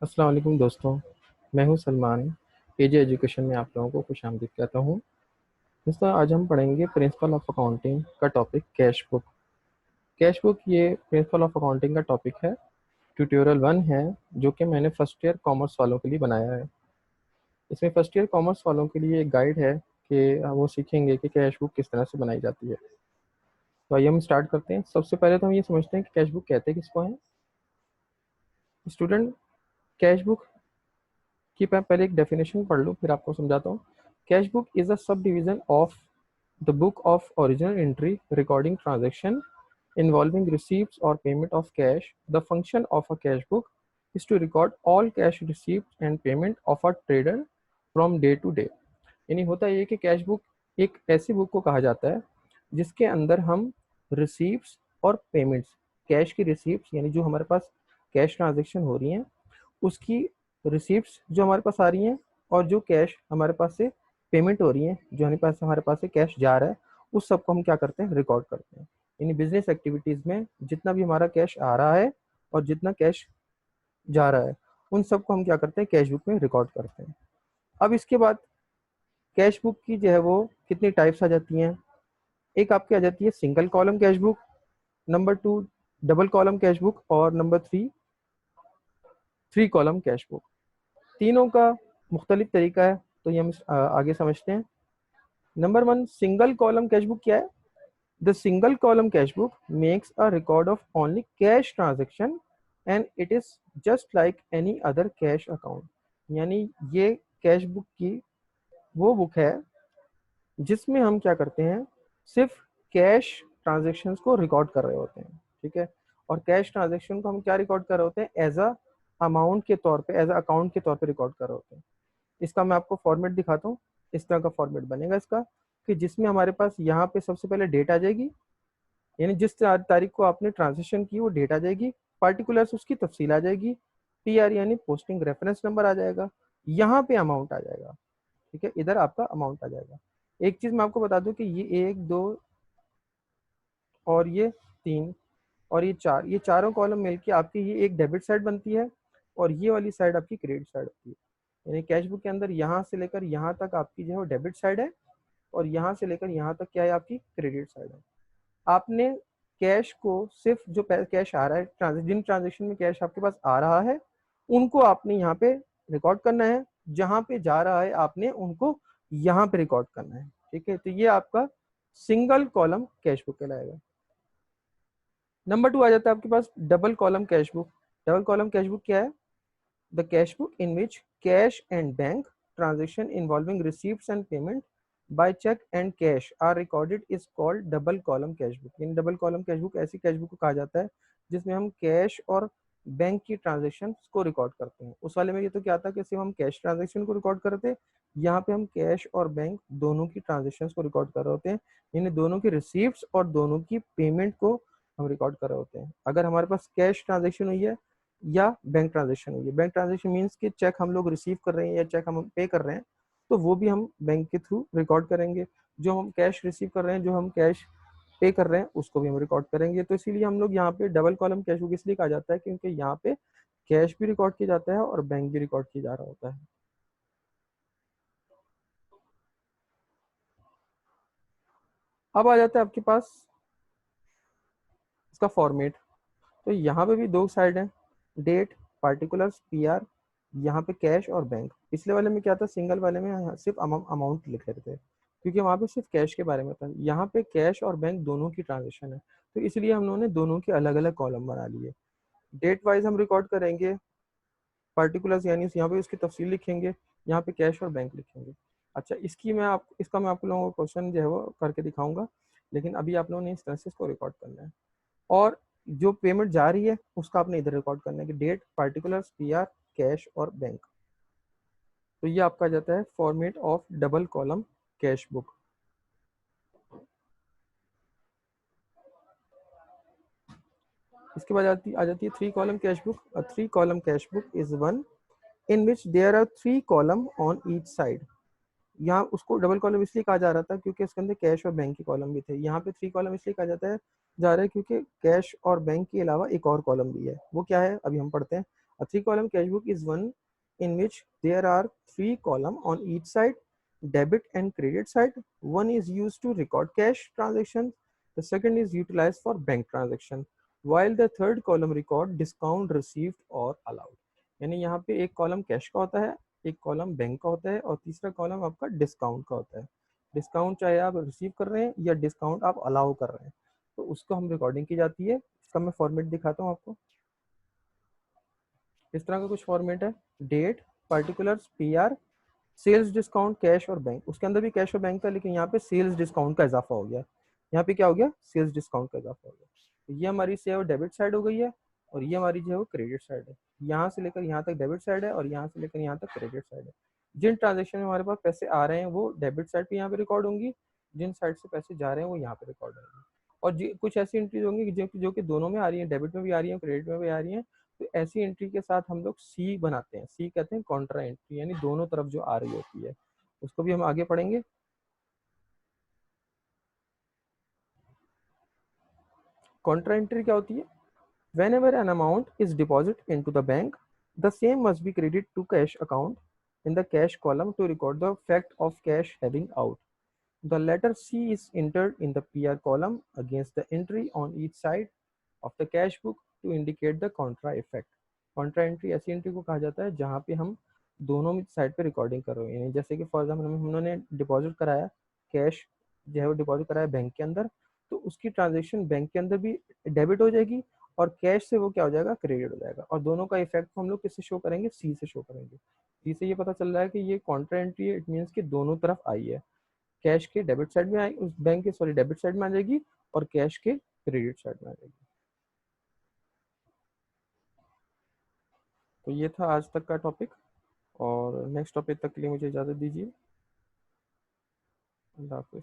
अस्सलाम वालेकुम दोस्तों। मैं हूं सलमान। एजे एजुकेशन में आप लोगों को खुशामदीद कहता हूं। दोस्तों, आज हम पढ़ेंगे प्रिंसिपल ऑफ अकाउंटिंग का topic cash book. Cash book ये प्रिंसिपल ऑफ अकाउंटिंग का टॉपिक है। ट्यूटोरियल 1 है, जो कि मैंने फर्स्ट ईयर कॉमर्स वालों के लिए बनाया है। इसमें फर्स्ट ईयर कॉमर्स वालों के लिए एक गाइड है कि वो सीखेंगे कि कैश बुक किस तरह से बनाई जाती है। तो आइए हम स्टार्ट करते हैं। सबसे पहले तो हम ये समझते हैं कि कैश बुक कहते किसको हैं। स्टूडेंट, कैश बुक कि मैं पहले एक डेफिनेशन पढ़ लूँ फिर आपको समझाता हूँ। Cash book is a sub division of the book of original entry recording transaction involving receipts or payment of cash. The function of a cash book is to record all cash receipts and payment of a trader from day to day. यानी होता ये कि cash book एक ऐसी book को कहा जाता है जिसके अंदर हम रिसीप्ट्स और पेमेंट्स, कैश की रिसीप्ट्स यानी जो हमारे पास कैश ट्रांजेक्शन हो रही हैं उसकी रिसीप्ट्स जो हमारे पास आ रही हैं, और जो कैश हमारे पास से पेमेंट हो रही है, जो हमारे पास से कैश जा रहा है, उस सबको हम क्या करते हैं, रिकॉर्ड करते हैं। यानी बिजनेस एक्टिविटीज में जितना भी हमारा कैश आ रहा है और जितना कैश जा रहा है, उन सबको हम क्या करते हैं, कैश बुक में रिकॉर्ड करते हैं। अब इसके बाद कैश बुक की जो है वो कितनी टाइप्स आ जाती हैं। एक आपकी आ जाती है single column cash book, number 2 double column cash book, और number 3 three column cash book. तीनों का मुख्तलिफ तरीका है, तो ये हम आगे समझते हैं। Number 1 single column cash book क्या है। The single column cash book makes a record of only cash transaction and it is just like any other cash account. यानी ये कैश बुक की वो बुक है जिसमें हम क्या करते हैं, सिर्फ कैश ट्रांजेक्शन्स को रिकॉर्ड कर रहे होते हैं। ठीक है, और कैश ट्रांजेक्शन को हम क्या रिकॉर्ड कर रहे होते हैं, एज अ अमाउंट के तौर पे, एज अ अकाउंट के तौर पे रिकॉर्ड कर रहे होते हैं। इसका मैं आपको फॉर्मेट दिखाता हूँ। इस तरह का फॉर्मेट बनेगा इसका, कि जिसमें हमारे पास यहाँ पे सबसे पहले डेट आ जाएगी, यानी जिस तारीख को आपने ट्रांजेक्शन की वो डेट आ जाएगी, पार्टिकुलर्स उसकी तफसील आ जाएगी, पीआर यानी पोस्टिंग रेफरेंस नंबर आ जाएगा, यहाँ पे अमाउंट आ जाएगा। ठीक है, इधर आपका अमाउंट आ जाएगा। एक चीज मैं आपको बता दूं कि ये 1 2 और ये 3 और ये 4, ये चारों कॉलम मिलके आपकी ये एक डेबिट साइड बनती है, और ये वाली साइड आपकी क्रेडिट साइड होती है। यानी कैश बुक के अंदर यहाँ से लेकर यहाँ तक आपकी जो है वो डेबिट साइड है, और यहाँ से लेकर यहाँ तक क्या है, आपकी क्रेडिट साइड है। आपने कैश को सिर्फ जो कैश आ रहा है, जिन ट्रांजेक्शन में कैश आपके पास आ रहा है उनको आपने यहाँ पे रिकॉर्ड करना है, जहां पे जा रहा है आपने उनको यहाँ पे रिकॉर्ड करना है। ठीक है, तो ये आपका सिंगल कॉलम कैश बुक कहलाएगा। नंबर 2 आ जाता है आपके पास double column cash book. Double column cash book क्या है। The cash book in which cash and bank transaction involving receipts and payment by check and cash are recorded is called double column cash book। In double column cash book ऐसी cash book को कहा जाता है जिसमें हम cash और bank की transaction को रिकॉर्ड करते हैं। उस वाले में ये तो क्या था कि सिर्फ हम कैश ट्रांजेक्शन को रिकॉर्ड करते हैं, यहाँ पे हम कैश और बैंक दोनों की ट्रांजेक्शन को रिकॉर्ड कर रहे होते हैं, यानी दोनों की रिसीप्ट और दोनों की पेमेंट को हम रिकॉर्ड कर रहे होते हैं। अगर हमारे पास कैश ट्रांजेक्शन हुई है या बैंक ट्रांजेक्शन हुई है, बैंक ट्रांजेक्शन मीन्स कि चेक हम लोग रिसीव कर रहे हैं या चेक हम पे कर रहे हैं, तो वो भी हम बैंक के थ्रू रिकॉर्ड करेंगे। जो हम कैश रिसीव कर रहे हैं, जो हम कैश पे कर रहे हैं, उसको भी हम रिकॉर्ड करेंगे। तो इसीलिए हम लोग यहाँ पे डबल कॉलम कैश बुक इसलिए कहा जाता है क्योंकि यहाँ पे कैश भी रिकॉर्ड किया जाता है और बैंक भी रिकॉर्ड किया जा रहा होता है। अब आ जाता है आपके पास इसका फॉर्मेट। तो यहाँ पे भी दो साइड है, डेट, पार्टिकुलर्स, पीआर, यहाँ पे कैश और बैंक। पिछले वाले में क्या था, सिंगल वाले में सिर्फ अमाउंट लिख रहे थे क्योंकि वहाँ पे सिर्फ कैश के बारे में था। यहाँ पे कैश और बैंक दोनों की ट्रांजेक्शन है, तो इसलिए हम लोगों ने दोनों के अलग अलग कॉलम बना लिए। डेट वाइज हम रिकॉर्ड करेंगे, पार्टिकुलर्स यानी यहाँ पे उसकी तफसील लिखेंगे, यहाँ पे कैश और बैंक लिखेंगे। अच्छा, इसका मैं आप लोगों को क्वेश्चन जो है वो करके दिखाऊंगा, लेकिन अभी आप लोगों ने इस तरह से इसको रिकॉर्ड करना है। और जो पेमेंट जा रही है उसका आपने इधर रिकॉर्ड करना है कि डेट, पार्टिकुलर्स, पीआर, कैश और बैंक। तो ये आपका जाता है format of double column cash book. इसके बाद आ जाती है three column cash book. Three column cash book is one in which there are three column on each side. यहाँ उसको डबल कॉलम इसलिए कहा जा रहा था क्योंकि इसके अंदर कैश और बैंक के कॉलम भी थे। यहाँ पे थ्री कॉलम इसलिए कहा जा रहा है क्योंकि कैश और बैंक के अलावा एक और कॉलम भी है। वो क्या है, अभी हम पढ़ते हैं। A three column cash book is one in which there are three columns on each side, debit and credit side. One is used to record cash transactions, the second is utilized for bank transaction, while the third column record discount received or allowed. यानी यहाँ पे एक column cash का होता है, एक column bank का होता है और तीसरा कॉलम आपका डिस्काउंट का होता है। डिस्काउंट चाहे आप रिसीव कर रहे हैं या डिस्काउंट आप अलाउ कर रहे हैं, तो उसको हम रिकॉर्डिंग की जाती है। इसका मैं फॉर्मेट दिखाता हूँ आपको। इस तरह का कुछ फॉर्मेट है, date, particulars, PR, sales discount, cash और बैंक। उसके अंदर भी कैश और बैंक था, लेकिन यहाँ पे सेल्स डिस्काउंट का इजाफा हो गया। यहाँ पे क्या हो गया, सेल्स डिस्काउंट का इजाफा हो गया। तो ये हमारी से डेबिट साइड हो गई है और ये हमारी जो है वो क्रेडिट साइड है। यहाँ से लेकर यहाँ तक डेबिट साइड है और यहाँ से लेकर यहाँ तक क्रेडिट साइड है। जिन ट्रांजेक्शन में हमारे पास पैसे आ रहे हैं वो डेबिट साइड पे यहाँ पे रिकॉर्ड होंगी, जिन साइड से पैसे जा रहे हैं वो यहाँ पे रिकॉर्ड होंगी। और कुछ ऐसी एंट्रीज होंगी जो कि दोनों में आ रही है, डेबिट में भी आ रही है, क्रेडिट में भी आ रही है। तो ऐसी एंट्री के साथ हम लोग सी बनाते हैं। सी कहते हैं कॉन्ट्रा एंट्री, यानी दोनों तरफ जो आ रही होती है, उसको भी हम आगे पढ़ेंगे। कॉन्ट्रा एंट्री क्या होती है? Whenever an amount is deposited into the bank, the same must be credited to cash account in the cash column to record the fact of cash having out. The letter C is entered in the PR column against the entry on each side of the cash book to indicate the contra effect. Contra entry ऐसी entry को कहा जाता है जहाँ पे हम दोनों side पे रिकॉर्डिंग कर रहे हैं। जैसे कि फॉर एग्जाम्पल हमने डिपॉजिट कराया, कैश जो है वो डिपॉजिट कराया बैंक के अंदर, तो उसकी ट्रांजेक्शन बैंक के अंदर भी डेबिट हो जाएगी और कैश से वो क्या हो जाएगा, क्रेडिट हो जाएगा। और दोनों का इफेक्ट हम लोग किससे शो करेंगे, सी से शो करेंगे। सी से ये पता चल रहा है कि ये कॉन्ट्रा एंट्री है, इट मीन्स कि दोनों तरफ आई है। कैश के डेबिट साइड में आई, उस बैंक के सॉरी डेबिट साइड में आ जाएगी और कैश के क्रेडिट साइड में आ जाएगी। तो ये था आज तक का टॉपिक, और नेक्स्ट टॉपिक तक के लिए मुझे इजाज़त दीजिए। अल्लाह हाफिज़।